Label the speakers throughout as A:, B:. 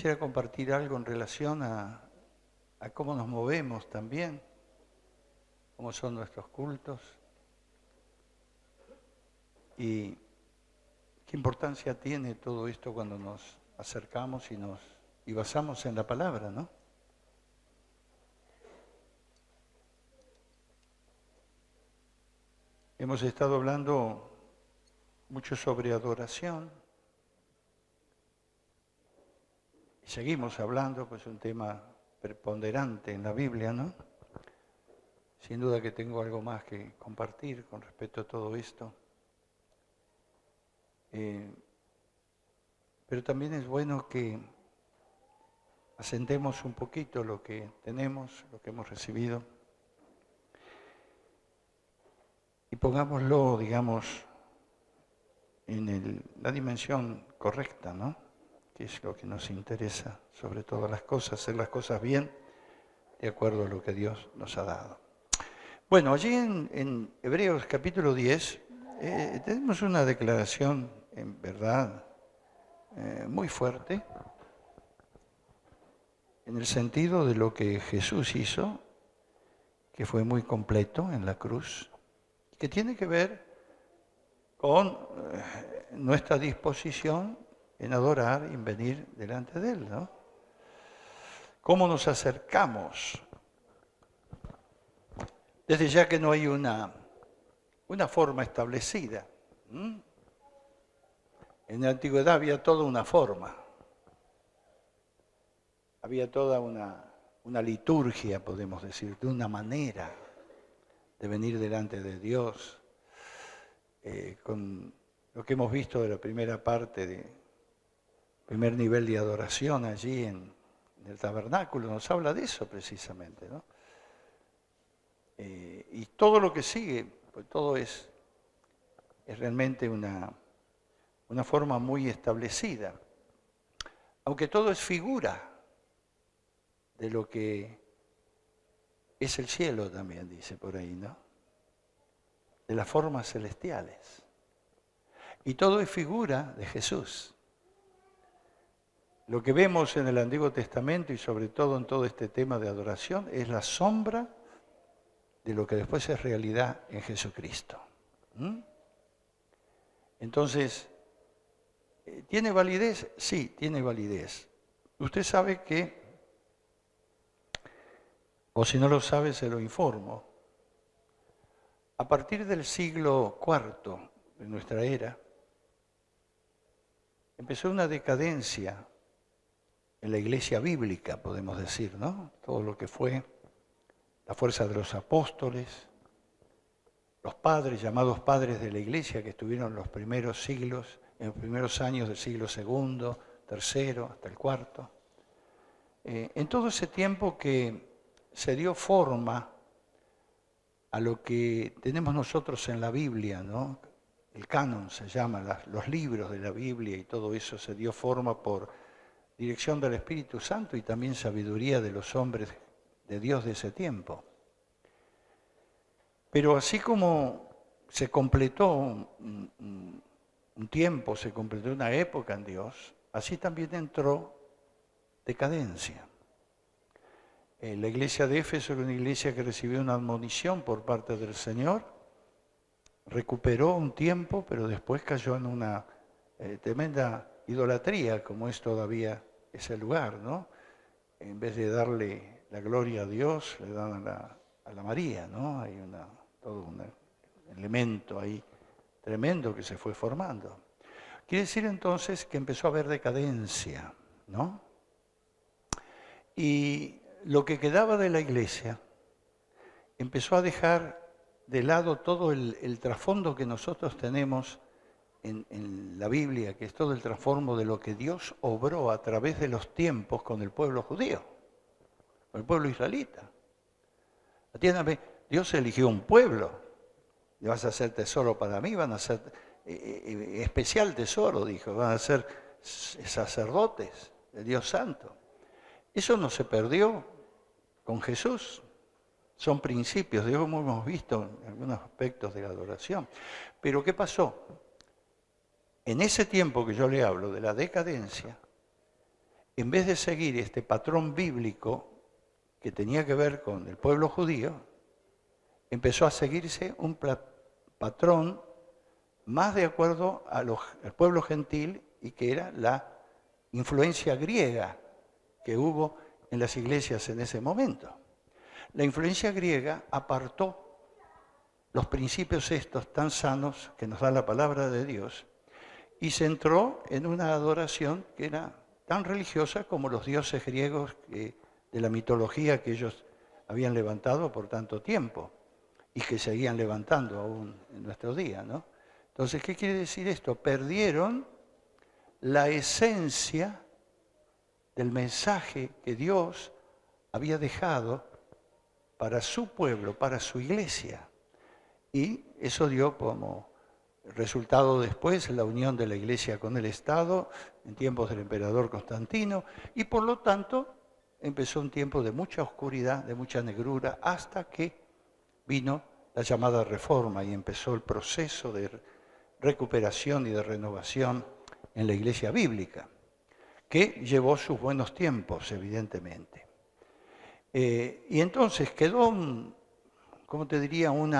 A: quisiera compartir algo en relación a cómo nos movemos también, cómo son nuestros cultos y qué importancia tiene todo esto cuando nos acercamos y basamos en la palabra, ¿no? Hemos estado hablando mucho sobre adoración y seguimos hablando, pues un tema preponderante en la Biblia, ¿no? Sin duda que tengo algo más que compartir con respecto a todo esto. Pero también es bueno que asentemos un poquito lo que tenemos, lo que hemos recibido, y pongámoslo, digamos, en la dimensión correcta, ¿no? Que es lo que nos interesa, sobre todas las cosas, hacer las cosas bien, de acuerdo a lo que Dios nos ha dado. Bueno, allí en Hebreos capítulo 10 tenemos una declaración, en verdad, muy fuerte, en el sentido de lo que Jesús hizo, que fue muy completo en la cruz, que tiene que ver con nuestra disposición en adorar y en venir delante de Él, ¿no? ¿Cómo nos acercamos? Desde ya que no hay una forma establecida. En la antigüedad había toda una forma, había toda una liturgia, podemos decir, de una manera de venir delante de Dios, con lo que hemos visto de la primera parte, de primer nivel de adoración allí en el tabernáculo, nos habla de eso precisamente, ¿no? Y todo lo que sigue, pues todo es realmente una forma muy establecida, aunque todo es figura de lo que es el cielo también, dice por ahí, ¿no? De las formas celestiales. Y todo es figura de Jesús. Lo que vemos en el Antiguo Testamento y sobre todo en todo este tema de adoración es la sombra de lo que después es realidad en Jesucristo. Entonces, ¿tiene validez? Sí, tiene validez. Usted sabe que, o si no lo sabe, se lo informo, a partir del siglo IV de nuestra era, empezó una decadencia en la iglesia bíblica, podemos decir, ¿no? Todo lo que fue la fuerza de los apóstoles, los padres, llamados padres de la iglesia, que estuvieron en los primeros siglos, en los primeros años del siglo II, III, hasta el IV. En todo ese tiempo que se dio forma a lo que tenemos nosotros en la Biblia, ¿no? El canon se llama, los libros de la Biblia, y todo eso se dio forma por dirección del Espíritu Santo y también sabiduría de los hombres de Dios de ese tiempo. Pero así como se completó un tiempo, se completó una época en Dios, así también entró decadencia. La iglesia de Éfeso era una iglesia que recibió una admonición por parte del Señor, recuperó un tiempo, pero después cayó en una tremenda idolatría, como es todavía ese lugar, ¿no? En vez de darle la gloria a Dios, le dan a la María, ¿no? Hay todo un elemento ahí tremendo que se fue formando. Quiere decir entonces que empezó a haber decadencia, ¿no? Y lo que quedaba de la iglesia empezó a dejar de lado todo el trasfondo que nosotros tenemos en la Biblia, que es todo el trasfondo de lo que Dios obró a través de los tiempos con el pueblo judío, con el pueblo israelita. Atiéndame, Dios eligió un pueblo, y vas a ser tesoro para mí, van a ser especial tesoro, dijo, van a ser sacerdotes de Dios Santo. Eso no se perdió con Jesús. Son principios, de como hemos visto en algunos aspectos de la adoración. Pero ¿qué pasó? En ese tiempo que yo le hablo de la decadencia, en vez de seguir este patrón bíblico que tenía que ver con el pueblo judío, empezó a seguirse un patrón más de acuerdo al pueblo gentil y que era la influencia griega que hubo en las iglesias en ese momento. La influencia griega apartó los principios estos tan sanos que nos da la palabra de Dios y se entró en una adoración que era tan religiosa como los dioses griegos de la mitología que ellos habían levantado por tanto tiempo y que seguían levantando aún en nuestros días, ¿no? Entonces, ¿qué quiere decir esto? Perdieron la esencia del mensaje que Dios había dejado para su pueblo, para su iglesia. Y eso dio como resultado después la unión de la iglesia con el Estado en tiempos del emperador Constantino y por lo tanto empezó un tiempo de mucha oscuridad, de mucha negrura, hasta que vino la llamada Reforma y empezó el proceso de recuperación y de renovación en la iglesia bíblica, que llevó sus buenos tiempos, evidentemente. Y entonces quedó, ¿cómo te diría?, un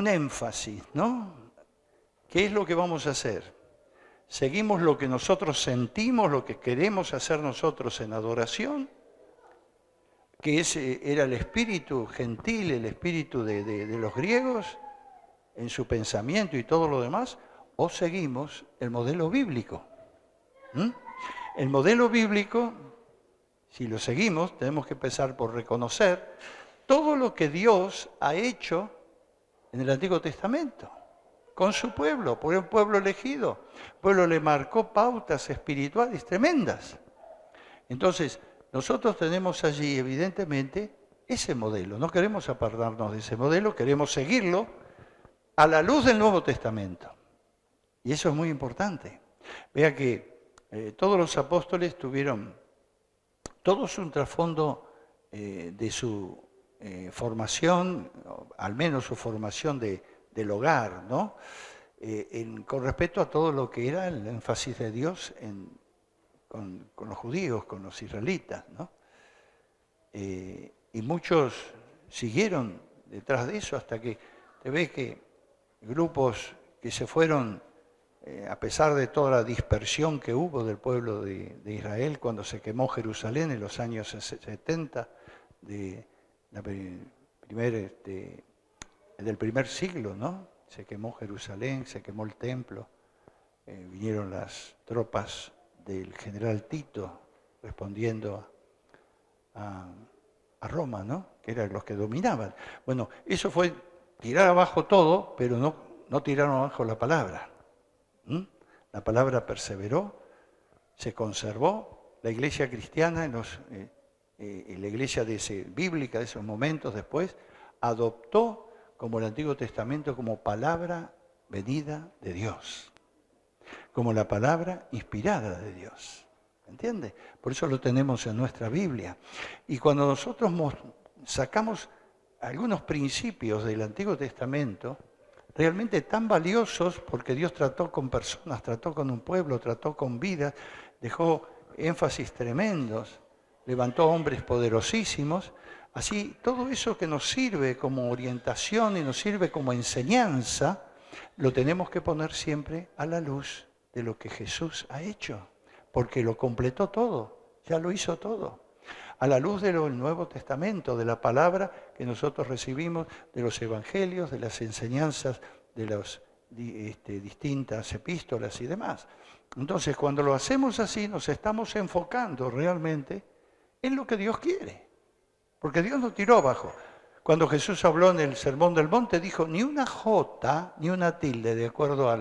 A: énfasis, ¿no? ¿Qué es lo que vamos a hacer? ¿Seguimos lo que nosotros sentimos, lo que queremos hacer nosotros en adoración? Que ese era el espíritu gentil, el espíritu de los griegos en su pensamiento y todo lo demás, o seguimos el modelo bíblico. El modelo bíblico, si lo seguimos, tenemos que empezar por reconocer todo lo que Dios ha hecho en el Antiguo Testamento, con su pueblo, por un pueblo elegido. El pueblo le marcó pautas espirituales tremendas. Entonces, nosotros tenemos allí, evidentemente, ese modelo. No queremos apartarnos de ese modelo, queremos seguirlo a la luz del Nuevo Testamento. Y eso es muy importante. Vea que todos los apóstoles tuvieron todos un trasfondo de su formación, al menos su formación del hogar, ¿no? Con respecto a todo lo que era el énfasis de Dios con los judíos, con los israelitas, ¿no? Y muchos siguieron detrás de eso hasta que te ves que grupos que se fueron, a pesar de toda la dispersión que hubo del pueblo de Israel cuando se quemó Jerusalén en los años 70 del primer siglo, ¿no? Se quemó Jerusalén, se quemó el templo, vinieron las tropas del general Tito respondiendo a Roma, ¿no? Que eran los que dominaban. Bueno, eso fue tirar abajo todo, pero no tiraron abajo la palabra. La palabra perseveró, se conservó. La iglesia cristiana, la iglesia bíblica de esos momentos después, adoptó como el Antiguo Testamento como palabra venida de Dios, como la palabra inspirada de Dios. ¿Entiende? Por eso lo tenemos en nuestra Biblia. Y cuando nosotros sacamos algunos principios del Antiguo Testamento, realmente tan valiosos, porque Dios trató con personas, trató con un pueblo, trató con vidas, dejó énfasis tremendos, levantó hombres poderosísimos. Así, todo eso que nos sirve como orientación y nos sirve como enseñanza, lo tenemos que poner siempre a la luz de lo que Jesús ha hecho, porque lo completó todo, ya lo hizo todo. A la luz del Nuevo Testamento, de la palabra que nosotros recibimos, de los evangelios, de las enseñanzas, de las distintas epístolas y demás. Entonces, cuando lo hacemos así, nos estamos enfocando realmente en lo que Dios quiere, porque Dios nos tiró abajo. Cuando Jesús habló en el Sermón del Monte, dijo, ni una jota, ni una tilde, de acuerdo a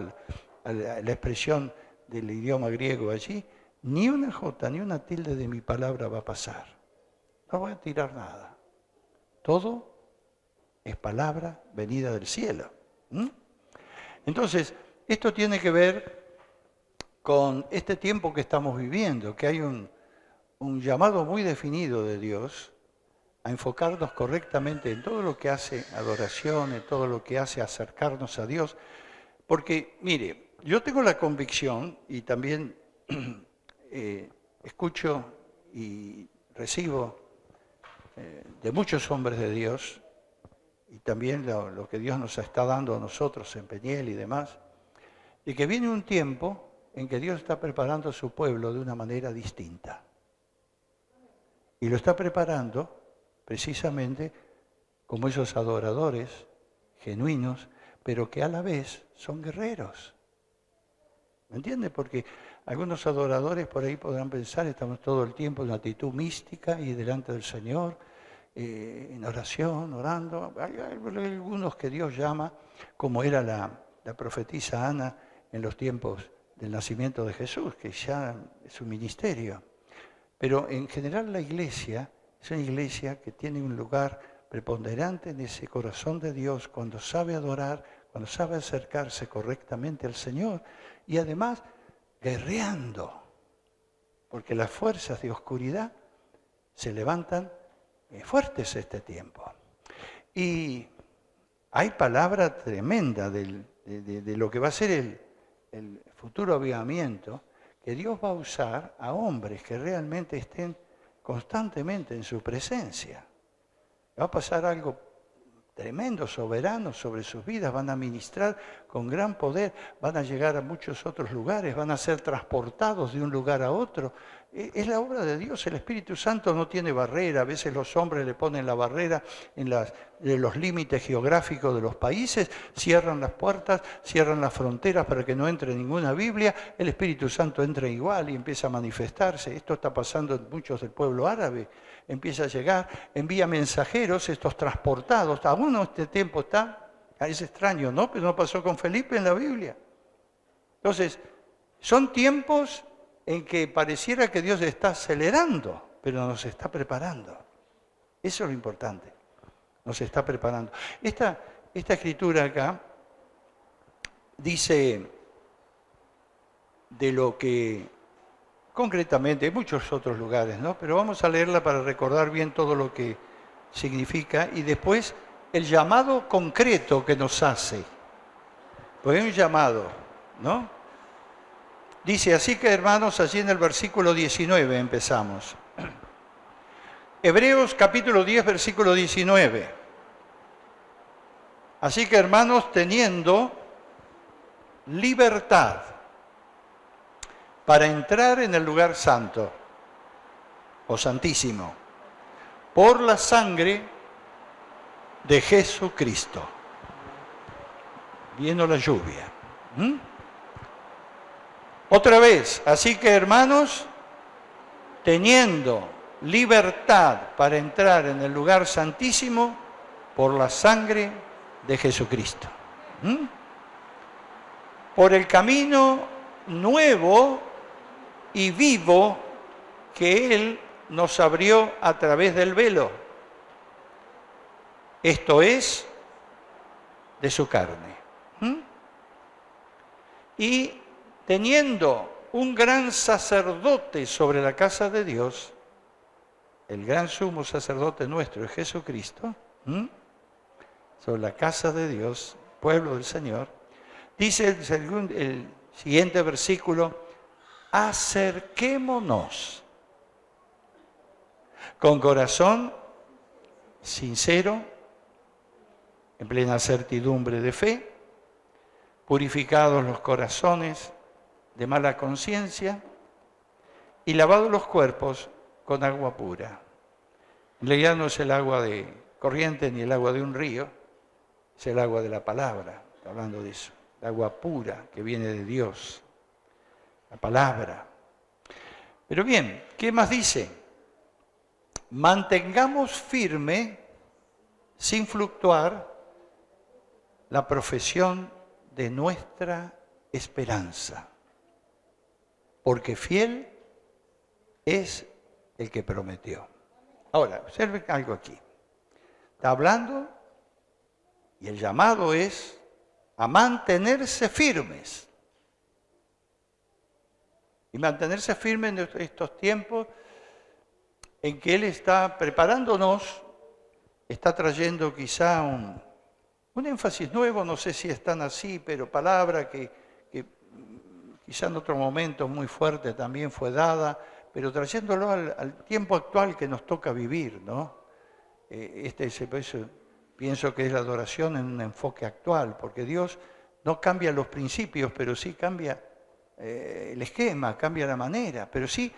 A: la expresión del idioma griego allí, ni una jota, ni una tilde de mi palabra va a pasar. No voy a tirar nada. Todo es palabra venida del cielo. Entonces, esto tiene que ver con este tiempo que estamos viviendo, que hay un llamado muy definido de Dios a enfocarnos correctamente en todo lo que hace adoración, en todo lo que hace acercarnos a Dios. Porque, mire, yo tengo la convicción, y también escucho y recibo de muchos hombres de Dios, y también lo que Dios nos está dando a nosotros en Peñiel y demás, de que viene un tiempo en que Dios está preparando a su pueblo de una manera distinta. Y lo está preparando precisamente como esos adoradores genuinos, pero que a la vez son guerreros. ¿Me entiende? Porque algunos adoradores por ahí podrán pensar, estamos todo el tiempo en una actitud mística y delante del Señor, en oración, orando. Hay algunos que Dios llama, como era la profetisa Ana en los tiempos del nacimiento de Jesús, que ya es su ministerio. Pero en general la iglesia es una iglesia que tiene un lugar preponderante en ese corazón de Dios cuando sabe adorar, cuando sabe acercarse correctamente al Señor y además guerreando, porque las fuerzas de oscuridad se levantan fuertes este tiempo. Y hay palabra tremenda de lo que va a ser el futuro avivamiento, que Dios va a usar a hombres que realmente estén constantemente en su presencia. Va a pasar algo tremendo, soberano sobre sus vidas, van a ministrar con gran poder, van a llegar a muchos otros lugares, van a ser transportados de un lugar a otro. Es la obra de Dios, el Espíritu Santo no tiene barrera, a veces los hombres le ponen la barrera en los límites geográficos de los países, cierran las puertas, cierran las fronteras para que no entre ninguna Biblia, el Espíritu Santo entra igual y empieza a manifestarse. Esto está pasando en muchos del pueblo árabe. Empieza a llegar, envía mensajeros, estos transportados. Aún este tiempo está, es extraño, ¿no? Pero no pasó con Felipe en la Biblia. Entonces, son tiempos en que pareciera que Dios está acelerando, pero nos está preparando. Eso es lo importante, nos está preparando. Esta escritura acá dice de lo que concretamente, hay muchos otros lugares, ¿no? Pero vamos a leerla para recordar bien todo lo que significa y después el llamado concreto que nos hace. Pues hay un llamado, ¿no? Dice, así que hermanos, allí en el versículo 19 empezamos. Hebreos capítulo 10, versículo 19. Así que hermanos, teniendo libertad para entrar en el lugar santo o santísimo, por la sangre de Jesucristo. Viendo la lluvia. Otra vez, así que hermanos, teniendo libertad para entrar en el lugar santísimo, por la sangre de Jesucristo. Por el camino nuevo y vivo que Él nos abrió a través del velo. Esto es, de su carne. Y teniendo un gran sacerdote sobre la casa de Dios, el gran sumo sacerdote nuestro es Jesucristo, sobre la casa de Dios, pueblo del Señor, dice el siguiente versículo, acerquémonos con corazón sincero, en plena certidumbre de fe, purificados los corazones de mala conciencia y lavados los cuerpos con agua pura. En realidad no es el agua de corriente ni el agua de un río, es el agua de la palabra, está hablando de eso, el agua pura que viene de Dios, la palabra. Pero bien, ¿qué más dice? Mantengamos firme, sin fluctuar, la profesión de nuestra esperanza, porque fiel es el que prometió. Ahora, observen algo aquí. Está hablando y el llamado es a mantenerse firmes. Y mantenerse firmes en estos tiempos en que Él está preparándonos, está trayendo quizá un énfasis nuevo, no sé si están así, pero palabra que quizá en otro momento muy fuerte también fue dada, pero trayéndolo al tiempo actual que nos toca vivir, ¿no? Por eso pienso que es la adoración en un enfoque actual, porque Dios no cambia los principios, pero sí cambia el esquema, cambia la manera. Pero sí,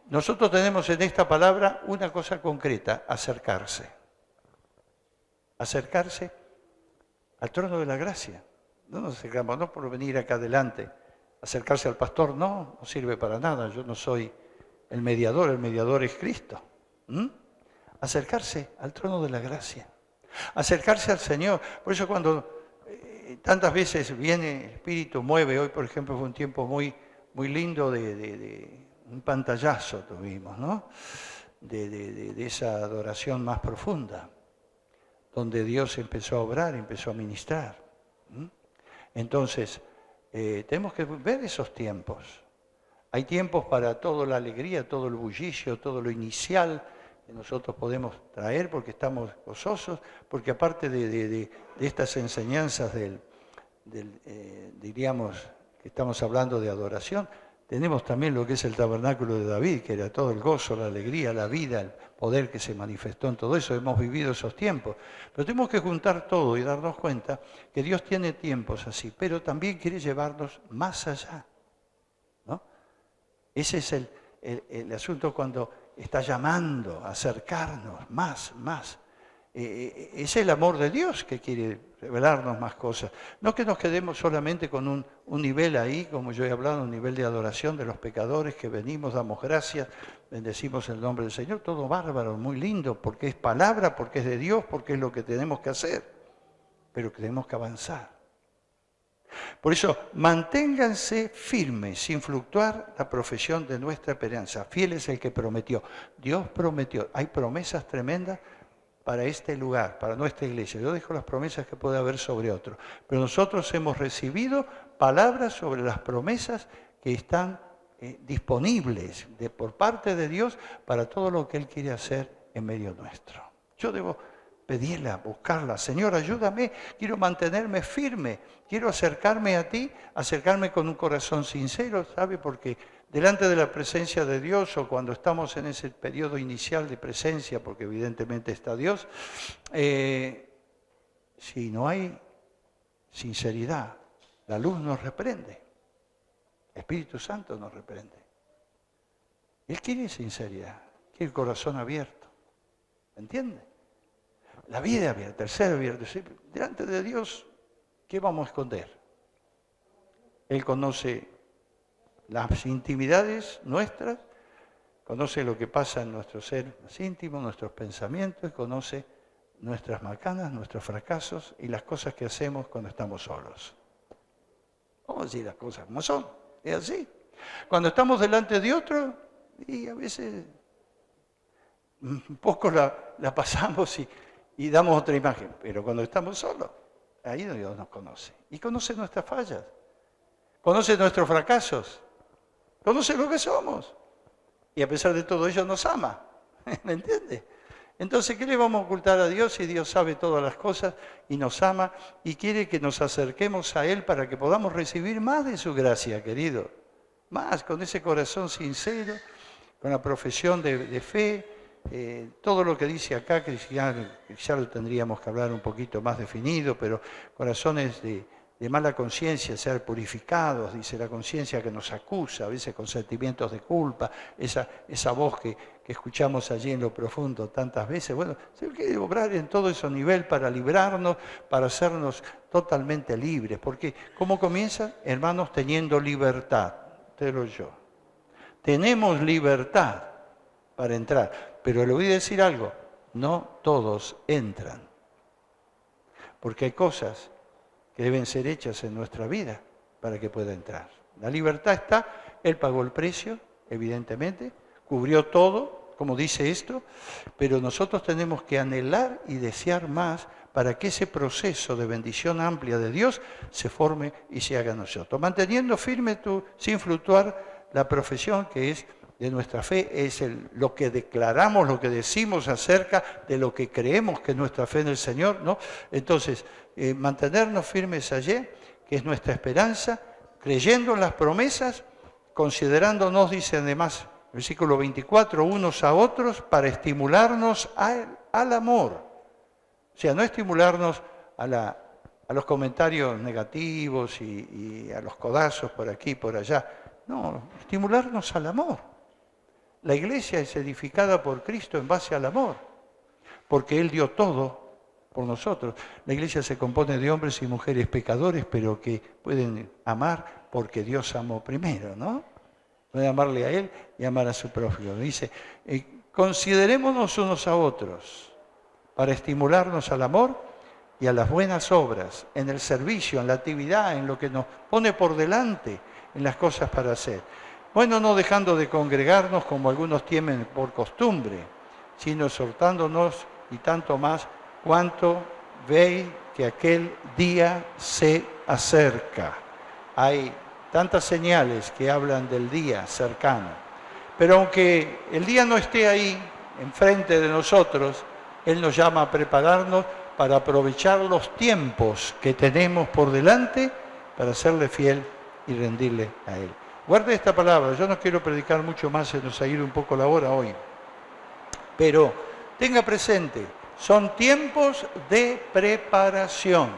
A: nosotros tenemos en esta palabra una cosa concreta: acercarse. Acercarse al trono de la gracia. No nos acercamos, no por venir acá adelante. Acercarse al pastor no sirve para nada. Yo no soy el mediador es Cristo. Acercarse al trono de la gracia. Acercarse al Señor. Por eso cuando tantas veces viene el Espíritu, mueve, hoy por ejemplo fue un tiempo muy, muy lindo de un pantallazo tuvimos, ¿no? De esa adoración más profunda, donde Dios empezó a obrar, empezó a ministrar. Entonces, tenemos que ver esos tiempos. Hay tiempos para toda la alegría, todo el bullicio, todo lo inicial que nosotros podemos traer porque estamos gozosos, porque aparte de estas enseñanzas diríamos que estamos hablando de adoración, tenemos también lo que es el tabernáculo de David, que era todo el gozo, la alegría, la vida, el poder que se manifestó en todo eso. Hemos vivido esos tiempos. Pero tenemos que juntar todo y darnos cuenta que Dios tiene tiempos así, pero también quiere llevarnos más allá, ¿no? Ese es el asunto cuando está llamando a acercarnos más. Es el amor de Dios que quiere revelarnos más cosas. No que nos quedemos solamente con un nivel ahí, como yo he hablado, un nivel de adoración de los pecadores que venimos, damos gracias, bendecimos el nombre del Señor, todo bárbaro, muy lindo, porque es palabra, porque es de Dios, porque es lo que tenemos que hacer. Pero tenemos que avanzar. Por eso, manténganse firmes, sin fluctuar la profesión de nuestra esperanza. Fiel es el que prometió. Dios prometió. Hay promesas tremendas para este lugar, para nuestra iglesia. Yo dejo las promesas que puede haber sobre otro. Pero nosotros hemos recibido palabras sobre las promesas que están disponibles por parte de Dios para todo lo que Él quiere hacer en medio nuestro. Yo debo pedirla, buscarla. Señor, ayúdame, quiero mantenerme firme, quiero acercarme a ti, acercarme con un corazón sincero, ¿sabe? Porque delante de la presencia de Dios o cuando estamos en ese periodo inicial de presencia, porque evidentemente está Dios, si no hay sinceridad, la luz nos reprende, el Espíritu Santo nos reprende. Él quiere sinceridad, quiere el corazón abierto, ¿entiende? La vida abierta, el ser abierto. Delante de Dios, ¿qué vamos a esconder? Él conoce las intimidades nuestras, conoce lo que pasa en nuestro ser más íntimo, nuestros pensamientos, conoce nuestras macanas, nuestros fracasos y las cosas que hacemos cuando estamos solos. Vamos a decir las cosas como son, es así. Cuando estamos delante de otro, y a veces un poco la pasamos y damos otra imagen, pero cuando estamos solos, ahí Dios nos conoce. Y conoce nuestras fallas, conoce nuestros fracasos, conoce lo que somos. Y a pesar de todo ello nos ama, ¿me entiende? Entonces, ¿qué le vamos a ocultar a Dios si Dios sabe todas las cosas y nos ama y quiere que nos acerquemos a Él para que podamos recibir más de su gracia, querido? Más, con ese corazón sincero, con la profesión de fe. Todo lo que dice acá, que ya lo tendríamos que hablar un poquito más definido, pero corazones de mala conciencia, ser purificados, dice la conciencia que nos acusa, a veces con sentimientos de culpa, esa voz que escuchamos allí en lo profundo tantas veces. Bueno, se quiere obrar en todo ese nivel para librarnos, para hacernos totalmente libres, porque ¿cómo comienza? Hermanos, teniendo libertad, te lo yo. Tenemos libertad para entrar. Pero le voy a decir algo, no todos entran, porque hay cosas que deben ser hechas en nuestra vida para que pueda entrar. La libertad está, Él pagó el precio, evidentemente, cubrió todo, como dice esto, pero nosotros tenemos que anhelar y desear más para que ese proceso de bendición amplia de Dios se forme y se haga en nosotros. Manteniendo firme sin fluctuar la profesión que es de nuestra fe, es lo que declaramos, lo que decimos acerca de lo que creemos que es nuestra fe en el Señor, ¿no? Entonces, mantenernos firmes allí, que es nuestra esperanza, creyendo en las promesas, considerándonos, dice además, versículo 24, unos a otros para estimularnos al amor. O sea, no estimularnos a los comentarios negativos y a los codazos por aquí y por allá. No, estimularnos al amor. La iglesia es edificada por Cristo en base al amor, porque Él dio todo por nosotros. La iglesia se compone de hombres y mujeres pecadores, pero que pueden amar porque Dios amó primero, ¿no? Pueden amarle a Él y amar a su prójimo. Dice, considerémonos unos a otros para estimularnos al amor y a las buenas obras, en el servicio, en la actividad, en lo que nos pone por delante, en las cosas para hacer. Bueno, no dejando de congregarnos como algunos tienen por costumbre, sino exhortándonos y tanto más cuanto veis que aquel día se acerca. Hay tantas señales que hablan del día cercano. Pero aunque el día no esté ahí, enfrente de nosotros, Él nos llama a prepararnos para aprovechar los tiempos que tenemos por delante para serle fiel y rendirle a Él. Guarde esta palabra, yo no quiero predicar mucho más, se nos ha ido un poco la hora hoy. Pero tenga presente, son tiempos de preparación.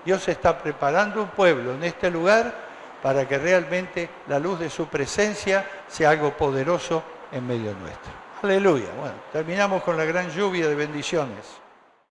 A: Dios está preparando un pueblo en este lugar para que realmente la luz de su presencia sea algo poderoso en medio nuestro. Aleluya. Bueno, terminamos con la gran lluvia de bendiciones.